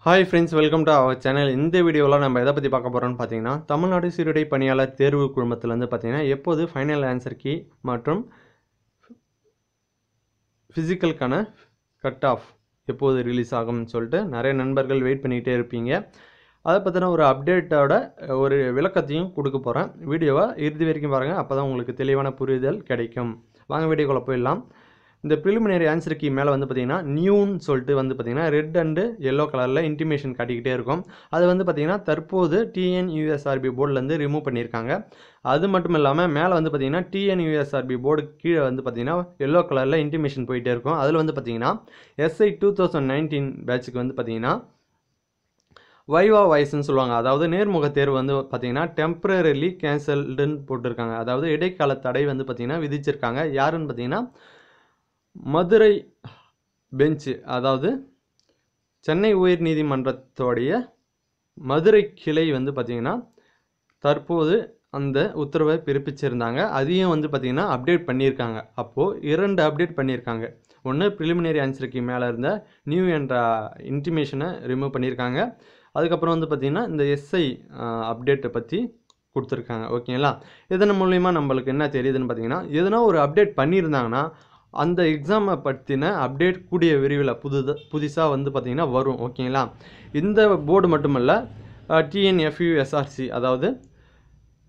Hi friends, welcome to our channel. இந்த வீடியோல நம்ம எதை பத்தி பார்க்க போறோம்னு பாத்தீங்கன்னா தமிழ்நாடு சீருடை பணியாளர் தேர்வு குழுமத்துல இருந்து பாத்தீங்கன்னா எப்போது ஃபைனல் ஆன்சர் கீ மற்றும் பிசிக்கல்கான கட் ஆஃப் எப்போது ரிலீஸ் ஆகும்னு சொல்லிட்டு நிறைய நண்பர்கள் வெயிட் பண்ணிட்டே இருப்பீங்க. அதை பத்தின ஒரு அப்டேட்டோட ஒரு விளக்கத்தையும் கொடுக்க போறேன். வீடியோவை இறுதி வரைக்கும் பாருங்க, அப்பதான் உங்களுக்கு தெளிவான புரிதல் கிடைக்கும். வாங்க வீடியோக்குள்ள போயிடலாம். இந்த preliminary answer key மேலே வந்து பார்த்தீங்கன்னா நியூன்னு சொல்லிட்டு வந்து பார்த்தீங்கன்னா ரெட் அண்டு எல்லோ கலரில் இன்டிமேஷன் காட்டிக்கிட்டே இருக்கும். அது வந்து பார்த்தீங்கன்னா தற்போது டிஎன்யூஎஸ்ஆர்பி போர்டிலேருந்து ரிமூவ் பண்ணியிருக்காங்க. அது மட்டும் இல்லாமல் மேலே வந்து பார்த்தீங்கன்னா டிஎன்யூஎஸ்ஆர்பி போர்டு கீழே வந்து பார்த்தீங்கன்னா எல்லோ கலரில் இன்டிமேஷன் போயிட்டே இருக்கும். அதில் வந்து பார்த்தீங்கன்னா எஸ்ஐ 2019 பேட்சுக்கு வந்து பார்த்தீங்கன்னா வைவா வாய்ஸ்ன்னு சொல்லுவாங்க. அதாவது நேர்முக தேர்வு வந்து பார்த்தீங்கன்னா டெம்பரரிலி கேன்சல்டுன்னு போட்டிருக்காங்க. அதாவது இடைக்கால தடை வந்து பார்த்தீங்கன்னா விதிச்சிருக்காங்க. யாருன்னு பார்த்தீங்கன்னா மதுரை பெஞ்சு, அதாவது சென்னை உயர் நீதிமன்றத்தோடைய மதுரை கிளை வந்து பார்த்தீங்கன்னா தற்போது அந்த உத்தரவை பிறப்பிச்சிருந்தாங்க. அதையும் வந்து பார்த்தீங்கன்னா அப்டேட் பண்ணியிருக்காங்க. அப்போது 2 அப்டேட் பண்ணியிருக்காங்க. ஒன்று ப்ரிலிமினரி ஆன்சர் கீ மேலே இருந்த நியூ என்ற இன்டிமேஷனை ரிமூவ் பண்ணியிருக்காங்க. அதுக்கப்புறம் வந்து பார்த்தீங்கன்னா இந்த எஸ்ஐ அப்டேட்டை பற்றி கொடுத்துருக்காங்க. ஓகேங்களா? இதன் மூலிமா நம்மளுக்கு என்ன தெரியுதுன்னு பார்த்தீங்கன்னா எதனா ஒரு அப்டேட் பண்ணியிருந்தாங்கன்னா அந்த எக்ஸாமை பற்றின அப்டேட் கூடிய விரைவில் புதுசாக வந்து பார்த்தீங்கன்னா வரும். ஓகேங்களா? இந்த போர்டு மட்டுமல்ல, டிஎன்எஃப்யூஎஸ்ஆர்சி அதாவது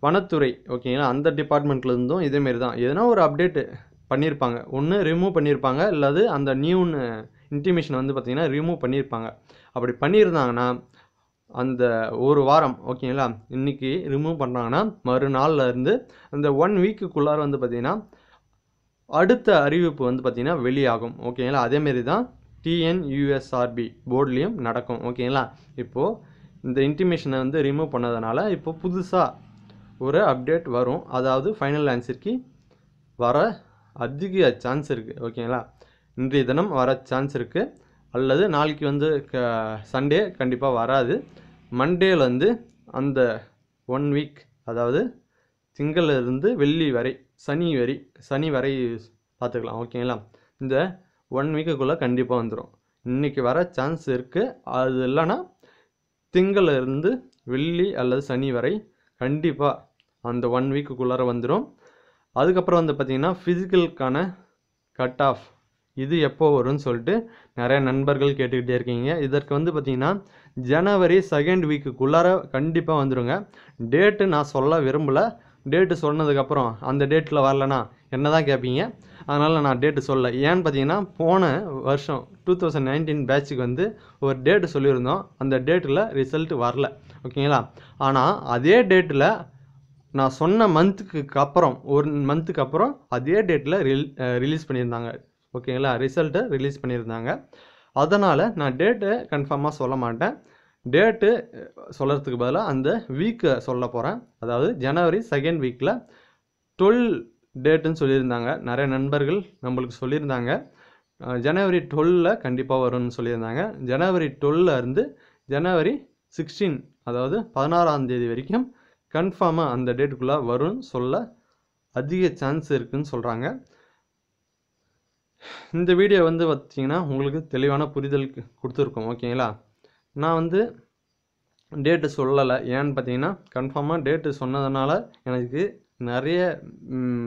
வனத்துறை, ஓகேங்களா, அந்த டிபார்ட்மெண்ட்லேருந்தும் இதேமாரி தான் எதனா ஒரு அப்டேட் பண்ணியிருப்பாங்க. ஒன்று ரிமூவ் பண்ணியிருப்பாங்க, இல்லாது அந்த நியூன்னு இன்டிமேஷன் வந்து பார்த்தீங்கன்னா ரிமூவ் பண்ணியிருப்பாங்க. அப்படி பண்ணியிருந்தாங்கன்னா அந்த ஒரு வாரம், ஓகேங்களா, இன்றைக்கி ரிமூவ் பண்ணாங்கன்னா மறுநாளில் இருந்து அந்த 1 வீக்குக்குள்ளார வந்து பார்த்தீங்கன்னா அடுத்த அறிவிப்பு வந்து பார்த்தீங்கன்னா வெளியாகும். ஓகேங்களா? அதேமாரி தான் டிஎன்யூஎஸ்ஆர்பி போர்ட்லேயும் நடக்கும். ஓகேங்களா? இப்போது இந்த இன்டிமேஷனை வந்து ரிமூவ் பண்ணதுனால இப்போ புதுசாக ஒரு அப்டேட் வரும். அதாவது ஃபைனல் ஆன்சருக்கு வர அதிக சான்ஸ் இருக்குது. ஓகேங்களா? இன்றைய தினம் வர சான்ஸ் இருக்குது, அல்லது நாளைக்கு வந்து சண்டே கண்டிப்பாக வராது. மண்டேல வந்து அந்த 1 வீக், அதாவது திங்களிலிருந்து வெள்ளி வரை சனி வரை பார்த்துக்கலாம். ஓகேங்களா? இந்த 1 வீக்குக்குள்ளே கண்டிப்பாக வந்துடும். இன்றைக்கி வர சான்ஸ் இருக்குது. அது இல்லைன்னா திங்களிலிருந்து வெள்ளி அல்லது சனி வரை கண்டிப்பாக அந்த 1 வீக்குக்குள்ளார வந்துடும். அதுக்கப்புறம் வந்து பார்த்திங்கன்னா ஃபிசிக்கலுக்கான கட் ஆஃப் இது எப்போ வரும்னு சொல்லிட்டு நிறைய நண்பர்கள் கேட்டுக்கிட்டே இருக்கீங்க. இதற்கு வந்து பார்த்திங்கன்னா ஜனவரி 2nd வீக்குக்குள்ளார கண்டிப்பாக வந்துடுங்க. டேட்டு நான் சொல்ல விரும்பலை. டேட்டு சொன்னதுக்கப்புறம் அந்த டேட்டில் வரலன்னா என்ன தான் கேட்பீங்க. அதனால் நான் டேட்டு சொல்ல. ஏன்னு பார்த்தீங்கன்னா போன வருஷம் 2019 பேட்சுக்கு வந்து ஒரு டேட்டு சொல்லியிருந்தோம். அந்த டேட்டில் ரிசல்ட் வரல. ஓகேங்களா? ஆனால் அதே டேட்டில் நான் சொன்ன மந்த்துக்கு அப்புறம் 1 மந்த்துக்கு அப்புறம் அதே டேட்டில் ரிலீஸ் பண்ணியிருந்தாங்க. ஓகேங்களா? ரிசல்ட்டை ரிலீஸ் பண்ணியிருந்தாங்க. அதனால் நான் டேட்டை கன்ஃபார்மாக சொல்ல மாட்டேன். டேட்டு சொல்கிறதுக்கு பதிலாக அந்த வீக்கை சொல்ல போகிறேன். அதாவது ஜனவரி 2nd வீக்கில் 12 டேட்டுன்னு சொல்லியிருந்தாங்க. நிறைய நண்பர்கள் நம்மளுக்கு சொல்லியிருந்தாங்க. ஜனவரி 12 கண்டிப்பாக வரும்னு சொல்லியிருந்தாங்க. ஜனவரி 12 இருந்து ஜனவரி 16, அதாவது 16ஆம் தேதி வரைக்கும் கன்ஃபார்மாக அந்த டேட்டுக்குள்ளே வரும்னு சொல்ல அதிக சான்ஸ் இருக்குதுன்னு சொல்கிறாங்க. இந்த வீடியோ வந்து பார்த்திங்கன்னா உங்களுக்கு தெளிவான புரிதல் கொடுத்துருக்கோம். ஓகேங்களா? நான் வந்து டேட்டு சொல்லலை. ஏன்னு பார்த்தீங்கன்னா கன்ஃபார்மாக டேட்டு சொன்னதுனால எனக்கு நிறைய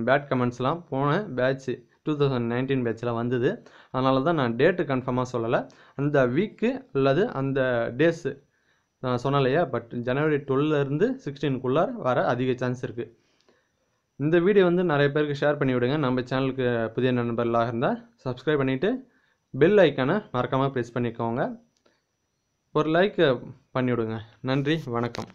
பேட் கமெண்ட்ஸ்லாம் போன பேட்ச்சு 2019 பேட்சில் வந்தது. அதனால தான் நான் டேட்டு கன்ஃபார்மாக சொல்லலை. அந்த வீக்கு அல்லது அந்த டேஸு நான் சொன்னலையா, பட் ஜனவரி 12 16க்குள்ளார வர அதிக சான்ஸ் இருக்குது. இந்த வீடியோ வந்து நிறைய பேருக்கு ஷேர் பண்ணி விடுங்க. நம்ம சேனலுக்கு புதிய நண்பர்களாக இருந்தால் சப்ஸ்கிரைப் பண்ணிவிட்டு பெல் ஐக்கானை மறக்காமல் ப்ரெஸ் பண்ணிக்கோங்க. ஒரு லைக் பண்ணிவிடுங்க. நன்றி, வணக்கம்.